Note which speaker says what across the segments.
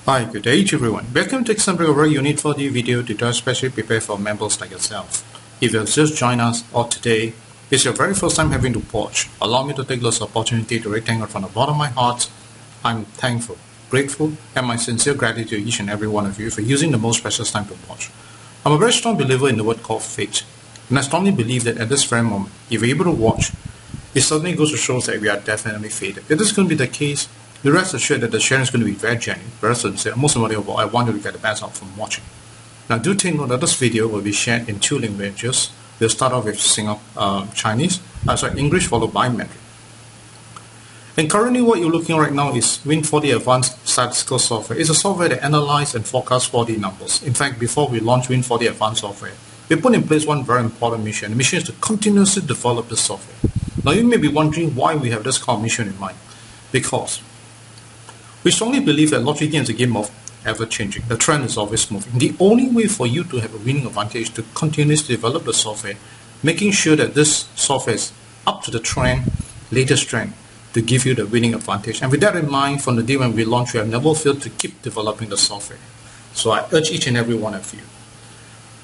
Speaker 1: Hi, good day to everyone. Welcome to example of our Win4D video tutorial specially prepared for members like yourself. If you have just joined us or today is your very first time having to watch, allow me to take this opportunity to rectangle from the bottom of my heart. I'm thankful, grateful, and my sincere gratitude to each and every one of you for using the most precious time to watch. I'm a very strong believer in the word called fate, and I strongly believe that at this very moment, if you're able to watch, it certainly goes to show that we are definitely fated. If this is going to be the case, be rest assured that the sharing is going to be very genuine, very sincere. Most of all, I want you to get the best out from watching. Now, do take note that this video will be shared in two languages. We'll start off with English followed by Mandarin. And currently, what you're looking at right now is Win4D Advanced Statistical Software. It's a software that analyzes and forecasts 4D numbers. In fact, before we launch Win4D Advanced Software, we put in place one very important mission. The mission is to continuously develop the software. Now, you may be wondering why we have this kind of mission in mind. Because we strongly believe that lottery game is a game of ever-changing. The trend is always moving. The only way for you to have a winning advantage is to continuously develop the software, making sure that this software is up to the trend, latest trend, to give you the winning advantage. And with that in mind, from the day when we launched, we have never failed to keep developing the software. So I urge each and every one of you,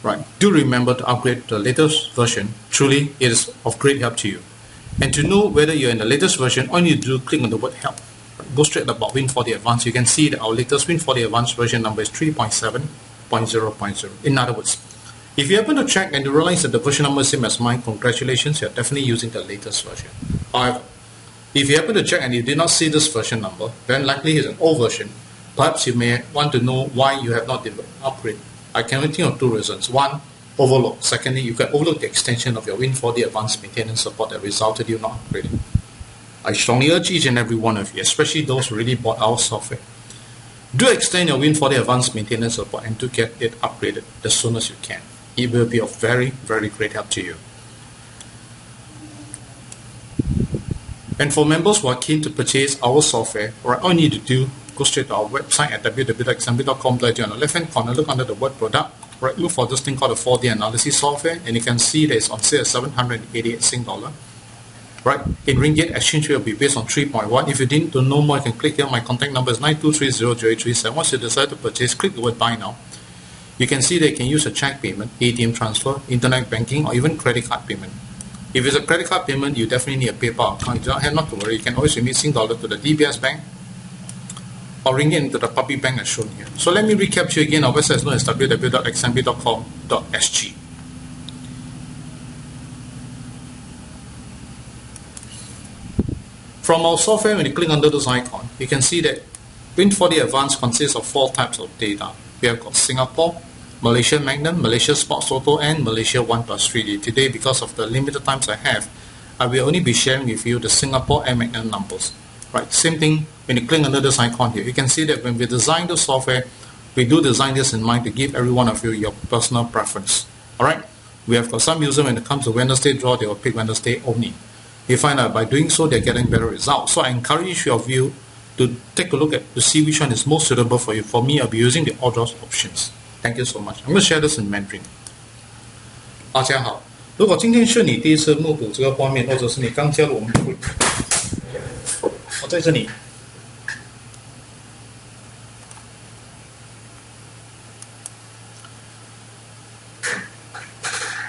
Speaker 1: right, do remember to upgrade to the latest version. Truly, it is of great help to you. And to know whether you're in the latest version, all you need to do is click on the word help. Go straight about Win4D Advanced. You can see that our latest Win4D Advanced version number is 3.7.0.0. In other words, if you happen to check and you realize that the version number is same as mine, congratulations, you're definitely using the latest version. However, if you happen to check and you did not see this version number, then likely it's an old version. Perhaps you may want to know why you have not upgraded. I can only think of two reasons. One, overlook. Secondly, you can overlook the extension of your Win4D Advanced maintenance support that resulted in you not upgrading. I strongly urge each and every one of you, especially those who really bought our software, do extend your Win4D Advanced maintenance support and to get it upgraded as soon as you can. It will be of very, very great help to you. And for members who are keen to purchase our software, all you need to do, go straight to our website at www.xmb.com. On the left-hand corner, look under the word product. Right, look for this thing called the 4D analysis software, and you can see that it's on sale at 788 Sing dollar. Right, in ringgit, exchange rate will be based on 3.1. If you didn't know more, you can click here. My contact number is 92300837. Once you decide to purchase, click the word buy now. You can see that you can use a check payment, ATM transfer, internet banking, or even credit card payment. If it's a credit card payment, you definitely need a PayPal account. You don't have not to worry. You can always remit Sing dollar to the DBS bank or ringgit into the puppy bank as shown here. So let me recap to you again. Our website is known as www.xmb.com.sg. From our software, when you click under this icon, you can see that Win4D Advanced consists of 4 types of data. We have got Singapore, Malaysia Magnum, Malaysia Sports Toto, and Malaysia 1+3D. Today, because of the limited times I have, I will only be sharing with you the Singapore and Magnum numbers. Right, same thing when you click under this icon here. You can see that when we design the software, we do design this in mind to give every one of you your personal preference. Alright, we have got some users when it comes to Wednesday draw, they will pick Wednesday only. You find out by doing so, they're getting better results. So I encourage each of you to take a look at to see which one is most suitable for you. For me, I'll be using the all draws options. Thank you so much. I'm going to share this in Mandarin. 大家好，如果今天是你第一次目睹这个画面，或者是你刚加入我们的会，我在这里。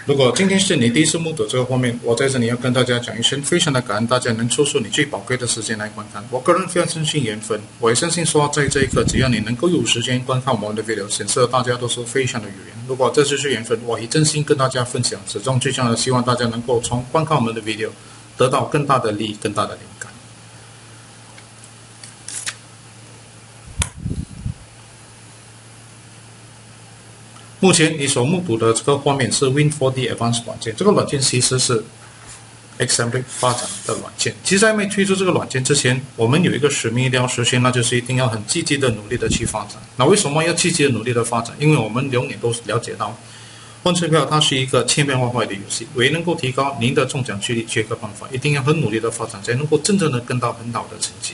Speaker 1: 如果今天是你第一次目睹这个画面，我在这里要跟大家讲一声，非常的感恩大家能抽出你最宝贵的时间来观看。我个人非常相信缘分，我也相信说在这一刻，只要你能够有时间观看我们的 video， 显示大家都是非常的有缘。如果这就是缘分，我以真心跟大家分享，始终最重要的希望大家能够从观看我们的 video 得到更大的利益、更大的灵感。目前你所目睹的这个画面是 Win4D Advance 软件，这个软件其实是 Xmb 发展的软件。其实在没推出这个软件之前，我们有一个使命一定要实现，那就是一定要很积极的努力的去发展。那为什么要积极的努力的发展？因为我们永远都了解到，换车票它是一个千变万化的游戏，唯能够提高您的中奖几率，缺一个办法，一定要很努力的发展，才能够真正的跟到很好的成绩。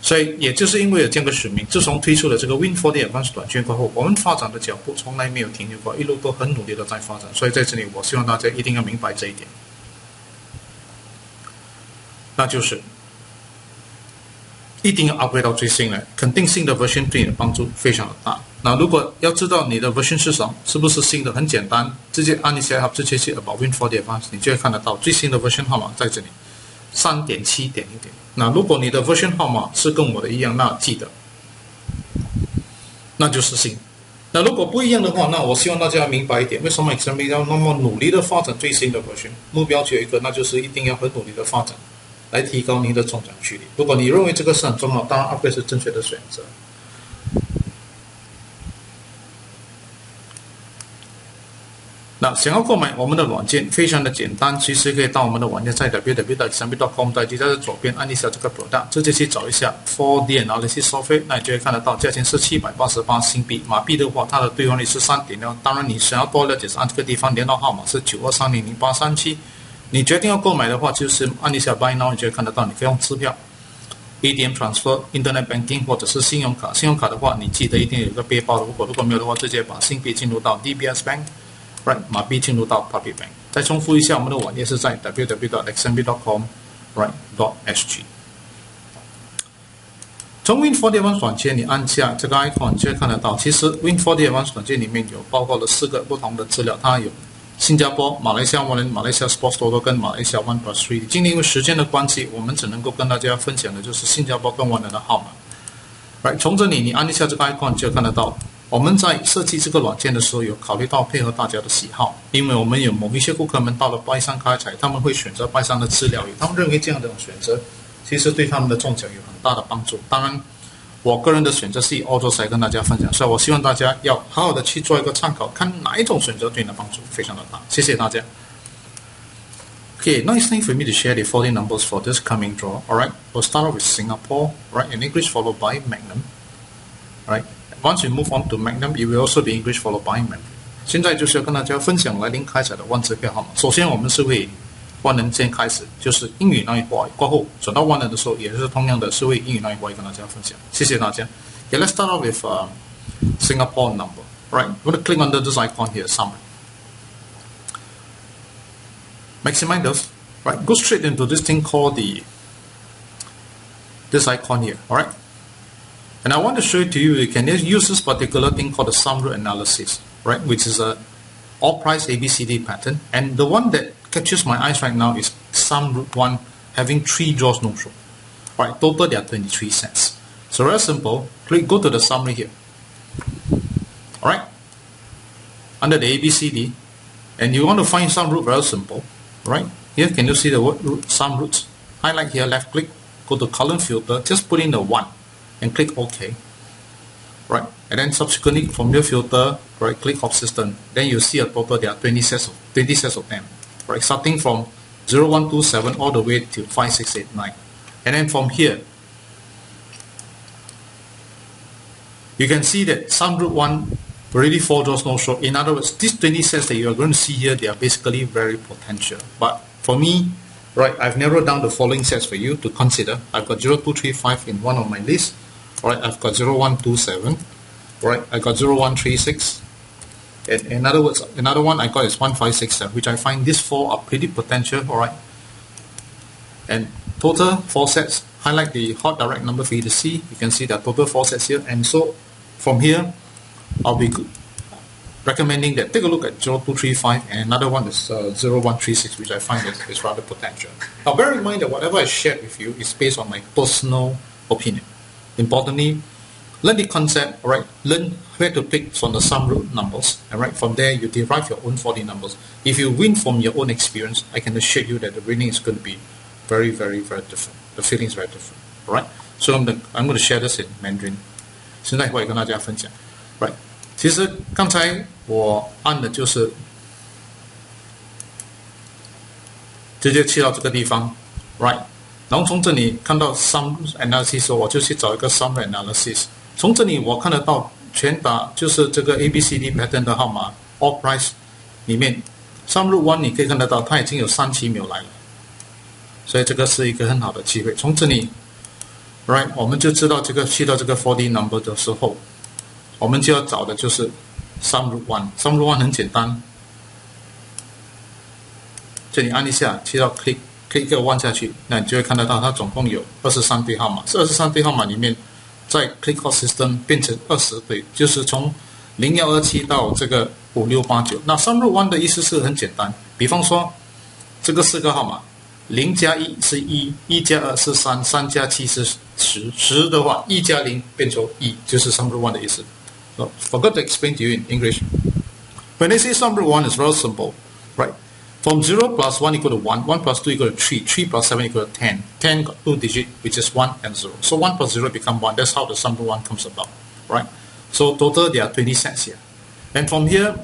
Speaker 1: 所以也就是因为有这样的使命，自从推出了这个 Win4D Advance 短券过后，我们发展的脚步从来没有停留过，一路都很努力的在发展。所以在这里，我希望大家一定要明白这一点，那就是一定要 upgrade 到最新的，肯定新的 version 对你的帮助非常的大。那如果要知道你的 version 是什么，是不是新的，很简单，直接按一下，直接去 About Win4D Advance， 你就会看得到最新的 version 号码在这里 3.7.1。那如果你的 version 号码是跟我的一样，那记得，那就是新。那如果不一样的话，那我希望大家要明白一点，为什么 XMB 要那么努力的发展最新的 version？ 目标只有一个，那就是一定要很努力的发展，来提高您的中奖距离。如果你认为这个是很重要，当然 upgrade 是正确的选择。那想要购买我们的软件，非常的简单，其实可以到我们的网站，在 www.xmb.com 在左边按一下这个 product， 直接去找一下 4D Advance Software， 那你就会看得到，价钱是788新币，马币的话，它的兑换率是3.6。当然，你想要多了解，是按这个地方联络号码是92300837。你决定要购买的话，就是按一下 Buy Now， 你就会看得到，你可以用支票、ATM Transfer、Internet Banking 或者是信用卡。信用卡的话，你记得一定有一个背包的，如果没有的话，直接把新币进入到 DBS Bank。Right， 马币进入到 Public Bank。再重复一下，我们的网页是在 www.xmb.com/.sg。从 Win4D Advance 软件，你按下这个 icon， 你就会看得到，其实 Win4D Advance 软件里面有包括了4个不同的资料，它有新加坡、马来西亚 One、马来西亚 Sports Toto 跟马来西亚 1+3。今天因为时间的关系，我们只能够跟大家分享的就是新加坡跟 One 的号码。Right， 从这里你按一下这个 icon， 你就会看得到。我们在设计这个软件的时候，有考虑到配合大家的喜好，因为我们有某一些顾客们到了拜山开采，他们会选择拜山的资料，他们认为这样的选择其实对他们的中奖有很大的帮助。当然，我个人的选择是以澳洲来跟大家分享，所以我希望大家要好好的去做一个参考，看哪一种选择对你的帮助非常的大。谢谢大家。Okay, now it's time for me to share the 4D numbers for this coming draw. Alright, we'll start off with Singapore, right, in English followed by Magnum. Alright.Once we move on to Magnum, it will also be English followed by Mandarin. 现在就是要跟大家分享来临开采的万支票号码。首先，我们是会万人先开始，就是英语那一华语过后，转到万人的时候，也是同样的是会英语那一华语跟大家分享。谢谢大家。Okay, let's start off with Singapore number. Right, I'm going to click on this icon here, summary. Maximize those. Right, go straight into this thing called this icon here. Alright.And I want to show it to you. You can use this particular thing called the sum root analysis, right? Which is a all price ABCD pattern. And the one that catches my eyes right now is sum root 1 having 3 draws no show. Alright, total there are 23 cents. So very simple. Go to the summary here. Alright. Under the ABCD. And you want to find sum root, very simple. Right? Here can you see the word root, sum roots? Highlight here, left click, go to column filter, just put in the 1.And click OK. Right, and then subsequently from your filter, right, click off system. Then you see a total there are 20 sets of them. Right, starting from 0127 all the way to 5689. And then from here, you can see that sum root 1 already 4 draws no show. In other words, these 20 sets that you are going to see here, they are basically very potential. But for me, right, I've narrowed down the following sets for you to consider. I've got 0235 in one of my lists.Alright, I've got 0127. Right, I got 0136. And in other words, another one I got is 1567, which I find these 4 are pretty potential. Alright, and total 4 sets. Highlight the hot direct number for you to see. You can see that total 4 sets here. And so from here, I'll be recommending that take a look at 0235 and another one is 0136, which I find is rather potential. Now bear in mind that whatever I shared with you is based on my personal opinion.Importantly, learn the concept, alright, learn where to pick from the sum root numbers, and right from there you derive your own 4D numbers. If you win from your own experience, I can assure you that the winning is going to be very, very, very different. The feeling is very different, alright? So I'm going to share this in Mandarin. 现在我也跟大家分享 ，right？ 其实刚才我按的就是直接去到这个地方 ，right？然后从这里看到 sum analysis， 我就去找一个 sum analysis。从这里我看得到全打就是这个 ABCD pattern 的号码 all price 里面 sum root 1你可以看得到它已经有3期没有来了，所以这个是一个很好的机会。从这里 right 我们就知道这个去到这个 4D number 的时候，我们就要找的就是 sum root 1。sum root 1很简单，这里按一下去到 click click 一个1下去，那你就会看得到它总共有23对号码。这23对号码里面，在 click out system 变成20对，就是从0127到这个5689。那 sum root 1的意思是很简单，比方说这个4个号码，0加1是1， 1加2是3， 3加7是10， 10的话1加0变成1，就是 sum root 1的意思。So, forgot to explain to you in English. When they say sum root 1 is very simple, right? From 0 plus 1 equal to 1, 1 plus 2 equal to 3, 3 plus 7 equal to 10. 10 got 2 digits, which is 1 and 0. So 1 plus 0 become 1. That's how the sum root 1 comes about, right? So total there are 20 sets here. And from here,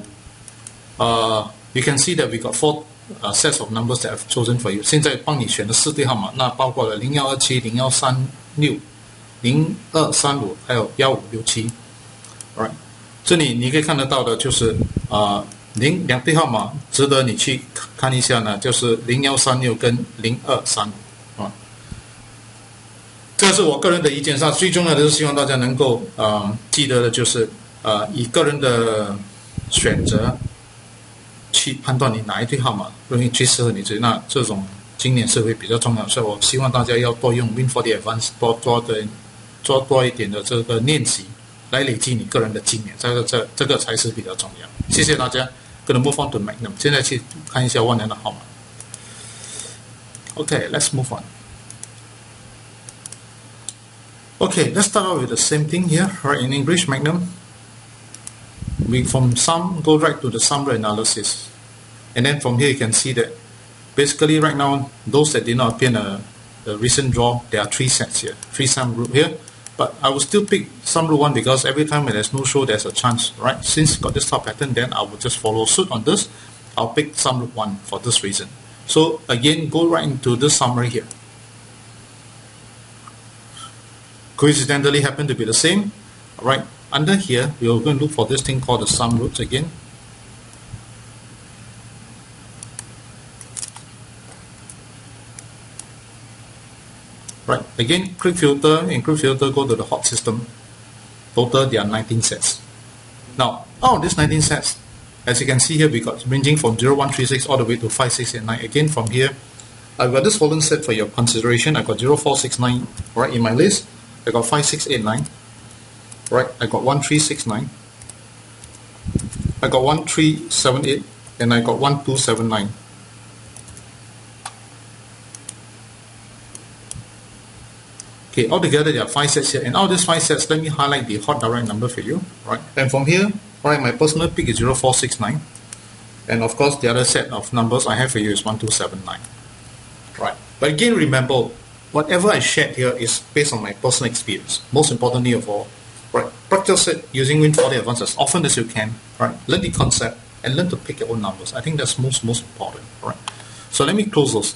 Speaker 1: you can see that we got 4 sets of numbers that I've chosen for you. 现在帮你选的4对号码，那包括了0127、0136、0235，还有1567。Right， 这里你可以看得到的就是两对号码值得你去看一下呢，就是0136跟0235啊。这是我个人的意见上，最重要的是希望大家能够记得的就是以个人的选择去判断你哪一对号码容易最适合你自己，那这种经验是会比较重要，所以我希望大家要多用 Win4D Advance 做多一点的这个练习。来累积你个人的经验，这个才是比较重要。谢谢大家。Gonna move on to Magnum。现在去看一下万能的号码。Okay, let's move on. Okay, let's start out with the same thing here. Right, in English Magnum, we from sum go right to the summary analysis, and then from here you can see that basically right now those that did not appear in the recent draw, there are 3 sets here, 3 sum group here. But I will still pick sum root 1 because every time when there's no show, there's a chance, right? Since got this top pattern, then I will just follow suit on this. I'll pick sum root 1 for this reason. So again, go right into this summary here. Coincidentally happen to be the same. Alright, under here, we are going to look for this thing called the sum roots again. Right, again, quick filter, in quick filter, go to the hot system. Total, there are 19 sets. Now, out of these 19 sets, as you can see here, we got ranging from 0136 all the way to 5689. Again, from here, I've got this following set for your consideration. I got 0469 right in my list. I got 5689. Right, I got 1369. I got 1378, and I got 1279. Okay, altogether there are 5 sets here, and out of these 5 sets, let me highlight the hot direct number for you. Right, and from here, right, my personal pick is 0469, and of course the other set of numbers I have for you is 1279. Right, but again, remember, whatever I shared here is based on my personal experience. Most importantly of all, right, practice it using Win4D Advance as often as you can. Right, learn the concept and learn to pick your own numbers. I think that's most important. Right, so let me close those.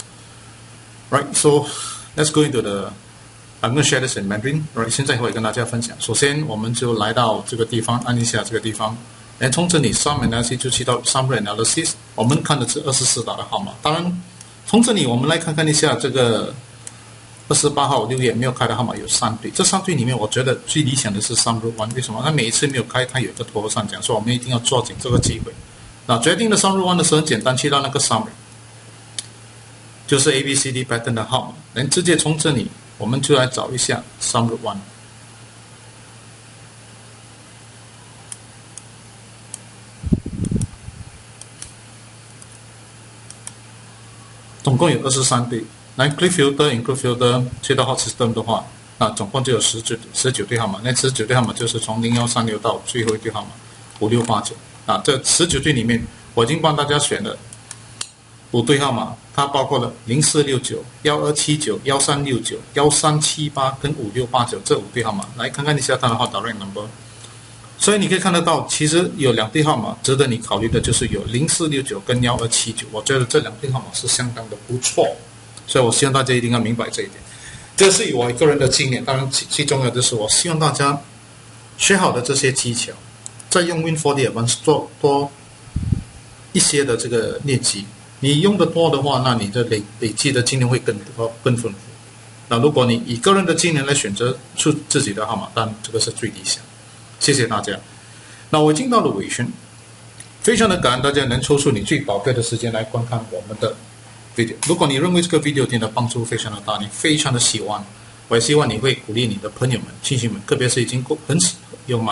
Speaker 1: Right, so let's go into the. I'm going to share this in Mandarin. Right， 现在会跟大家分享。首先，我们就来到这个地方，按一下这个地方，然后从这里 sum analysis 就去到 summary analysis。我们看的是24打的号码。当然，从这里我们来看看一下这个28号6页没有开的号码有3对。这3对里面，我觉得最理想的是 sum root 1。为什么？它每一次没有开，它有一个头上讲，所以我们一定要抓紧这个机会。那决定的 sum root 1的时候很简单，去到那个 summary， 就是 ABCD pattern 的号码，然后直接从这里。我们就来找一下 sum root 1。总共有23对。来 click filter include filter 去到 hot system 的话，那总共就有19对号码。那19对号码就是从0136到最后一对号码5689。啊，这19对里面，我已经帮大家选了5对号码。它包括了0469、1279、1369、1378跟5689这5对号码，来看看一下它的 hot direct number。所以你可以看得到，其实有2对号码值得你考虑的，就是有0469跟1279。我觉得这2对号码是相当的不错，所以我希望大家一定要明白这一点。这是我个人的经验，当然最重要的是，我希望大家学好的这些技巧，再用 Win4D Advance 做多一些的这个练习。你用的多的话，那你的累积的经验会更丰富。那如果你以个人的经验来选择出自己的号码，当然这个是最理想。谢谢大家。那我已经到了尾声，非常的感恩大家能抽出你最宝贵的时间来观看我们的 video。如果你认为这个 video 对你的帮助非常的大，你非常的喜欢，我也希望你会鼓励你的朋友们、亲戚们，特别是已经有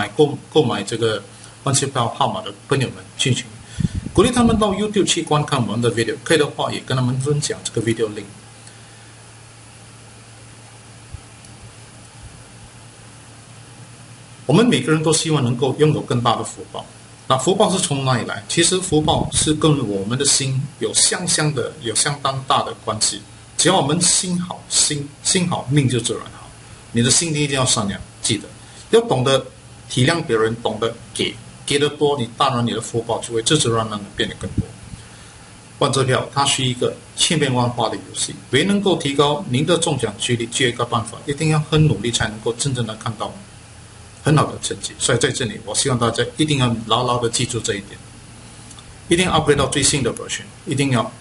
Speaker 1: 购买这个万次票号码的朋友们、亲戚们，鼓励他们到 YouTube 去观看我们的 video， 可以的话也跟他们分享这个 video link。我们每个人都希望能够拥有更大的福报。那福报是从哪里来？其实福报是跟我们的心有相当大的关系。只要我们心好，心好，命就自然好。你的心一定要善良，记得要懂得体谅别人，懂得给得多，当然你的福报就会自然而然的变得更多。万支票它是一个千变万化的游戏，唯能够提高您的中奖几率，只有一个办法，一定要很努力才能够真正的看到很好的成绩。所以在这里，我希望大家一定要牢牢的记住这一点，一定要 upgrade 到最新的 version， 一定要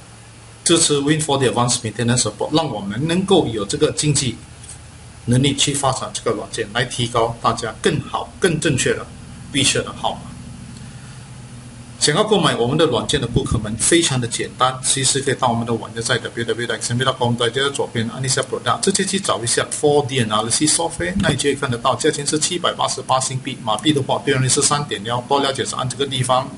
Speaker 1: 支持 Win4D Advance Maintenance Support， 让我们能够有这个经济能力去发展这个软件，来提高大家更好、更正确的预测的号码。想要购买我们的软件的顾客们，非常的简单，其实可以到我们的网站在 www.xmb.com 在这个左边按一下 Product， 直接去找一下 4D Analysis Software， 那你就可以看得到，价钱是788新币，马币的话兑换率是 3.1， 多了解是按这个地方，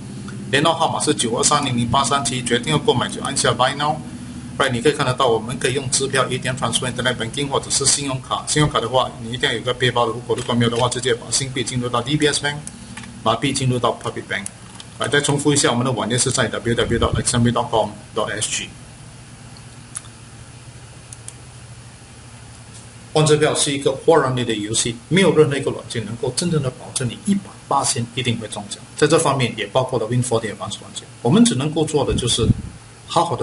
Speaker 1: 联络号码是92300837，决定要购买就按下 Buy Now。Right， 你可以看得到，我们可以用支票、ATM Transfer、Internet Banking 或者是信用卡。信用卡的话，你一定要有个背包的户口，如果没有的话，直接把新币进入到 DBS Bank， 马币进入到 Public Bank。再重复一下，我们的网页是在 www.xmb.com.sg。万支票是一个活人类的游戏，没有任何一个软件能够真正的保证你100%一定会中奖。在这方面也包括了 Win4D Advance 软件，我们只能够做的就是好好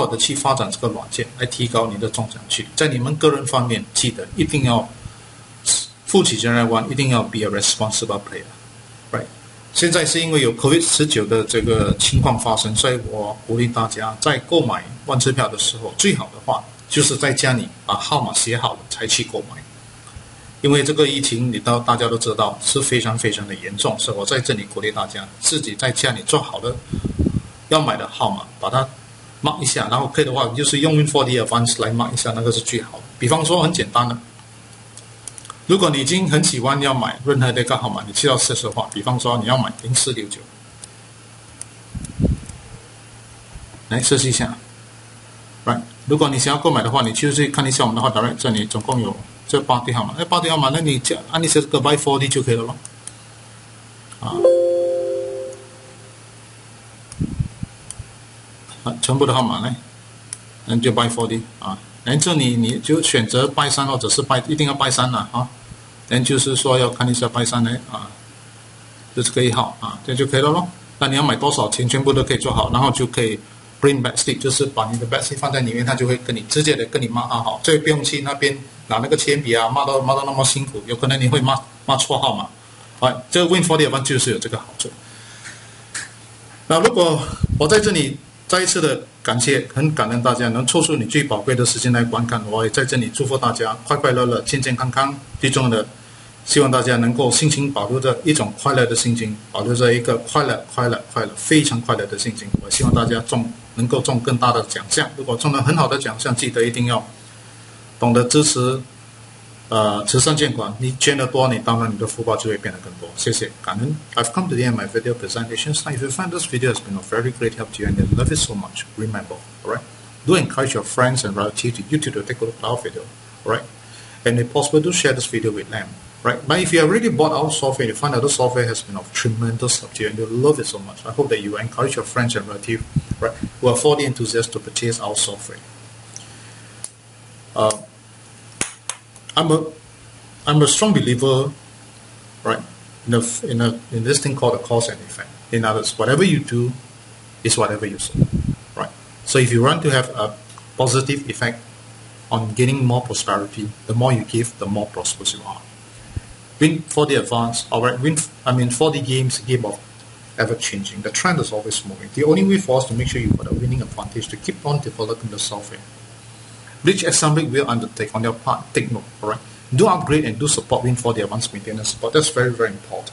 Speaker 1: 的去发展这个软件，来提高你的中奖几率。在你们个人方面，记得一定要负起责任，一定要 be a responsible player。Right。现在是因为有 COVID-19 的这个情况发生，所以我鼓励大家在购买万支票的时候，最好的话就是在家里把号码写好了才去购买。因为这个疫情大家都知道是非常非常的严重，所以我在这里鼓励大家自己在家里做好的要买的号码，把它 mark 一下，然后可以的话就是用 Win4D Advance 来 mark 一下，那个是最好的。比方说很简单的，如果你已经很喜欢要买任何的一个号码，你去到试的话，比方说你要买0469，来试一下。Right， 如果你想要购买的话，你去看一下我们的号码，这里总共有这8对号码，那8对号码，那你按一下这个 Buy4D 就可以了咯。全部的号码呢，那就 Buy4D 然后这里你就选择拜3或者是一定要拜3了然后就是说要看一下拜3呢就是这个1号这就可以了咯。那你要买多少钱，全部都可以做好，然后就可以 bring back slip， 就是把你的 back slip 放在里面，它就会直接的跟你骂好，这不用去那边拿那个铅笔骂到那么辛苦，有可能你会骂错号码。这个 Win4D Advance 就是有这个好处。那如果我在这里再一次的很感恩大家能抽出你最宝贵的时间来观看，我也在这里祝福大家快快乐乐、健健康康。最重要的，希望大家能够心情保留着一种快乐的心情，保留着一个快乐、非常快乐的心情。我希望大家能够中更大的奖项。如果中了很好的奖项，记得一定要懂得支持慈善捐款，你捐得多，当然你的福报就会变得更多。谢谢，感恩。I've come to the end of my video presentations. Now, if you find this video has been of very great help to you and you love it so much, remember, alright, do encourage your friends and relatives to YouTube to take a look at our video, alright, and if possible, do share this video with them, right? But if you have already bought our software, you find that the software has been of tremendous help to you and you love it so much, I hope that you encourage your friends and relatives, right, who are 4D enthusiasts to purchase our software. I'm a strong believer, right, in this thing called a cause and effect. In other words, whatever you do is whatever you sow, right? So if you want to have a positive effect on gaining more prosperity, the more you give, the more prosperous you are. Win4D Advance, alright, 4D games, game of ever changing. The trend is always moving. The only way for us to make sure you've got a winning advantage to keep on developing the software, which Xmb will undertake on your part. Take note, alright. Do upgrade and do support Win4D Advance maintenance support. That's very, very important.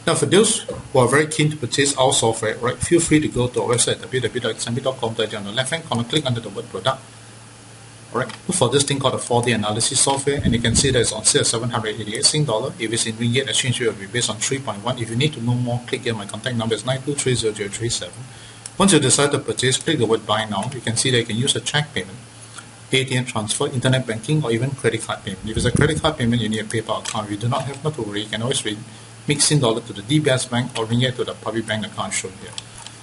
Speaker 1: Now, for those who are very keen to purchase our software, right, feel free to go to our website www.xmb.com. On the left-hand corner, click under the word product. All right, look for this thing called a 4D analysis software, and you can see that it's on sale at 788 Sing dollar. If it's in ringgit, exchange rate will be based on 3.1. If you need to know more, click here. My contact number is 9230037. Once you decide to purchase, click the word buy now. You can see that you can use a check payment, ATM transfer, internet banking, or even credit card payment. If it's a credit card payment, you need a PayPal account. If you do not have, not to worry, you can always mix in dollar to the DBS bank or ringgit to the public bank account shown here.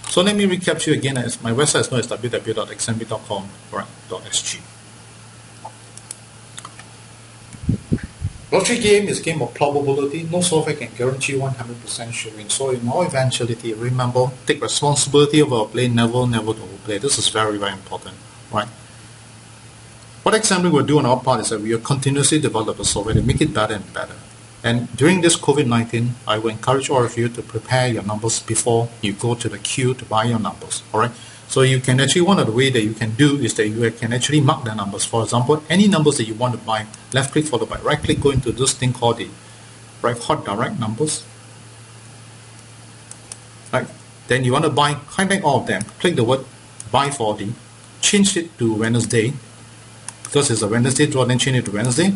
Speaker 1: So let me recap to you again. As my website is known as www.xmb.com.sg. Lottery game is a game of probability. No software can guarantee 100% showing. So in all eventuality, remember, take responsibility of our play, never to overplay. This is very, very important, right? What Xmb will do on our part is that we will continuously develop the software to make it better and better. And during this COVID-19, I will encourage all of you to prepare your numbers before you go to the queue to buy your numbers, all right? So you can actually, one of the ways that you can do is that you can actually mark the numbers. For example, any numbers that you want to buy, left click followed by right click, go into this thing called the hot direct numbers. Right. Then you want to buy, highlight all of them, click the word buy 4D, change it to Wednesday, because it's a Wednesday draw, then change it to Wednesday.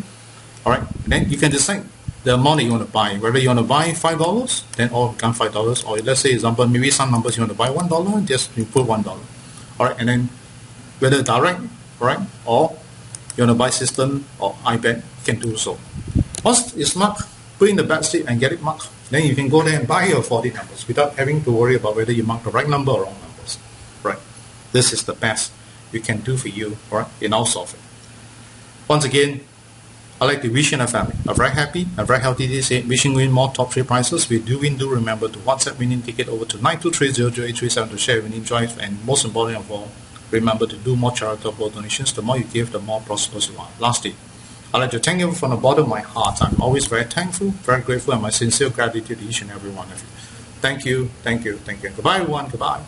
Speaker 1: Alright, then you can decide the amount that you want to buy, whether you want to buy $5, then all become $5, or let's say example, maybe some numbers you want to buy $1, just you put $1. Alright, and then whether direct, right, or you want to buy system or iPad, you can do so. Once it's marked, put in the back slip and get it marked, then you can go there and buy your 40 numbers without having to worry about whether you mark the right number or wrong numbers. Right, this is the best we can do for you, right, in our software. Once again, I'd like to wish you and your family a very happy, a very healthy day. Wishing you win more top 3 prizes. We do remember to WhatsApp winning ticket over to 923000837 to share winning joy. And most important of all, remember to do more charitable donations. The more you give, the more prosperous you are. Lastly, I'd like to thank you from the bottom of my heart. I'm always very thankful, very grateful, and my sincere gratitude to each and every one of you. Thank you, thank you, thank you. Goodbye, everyone. Goodbye.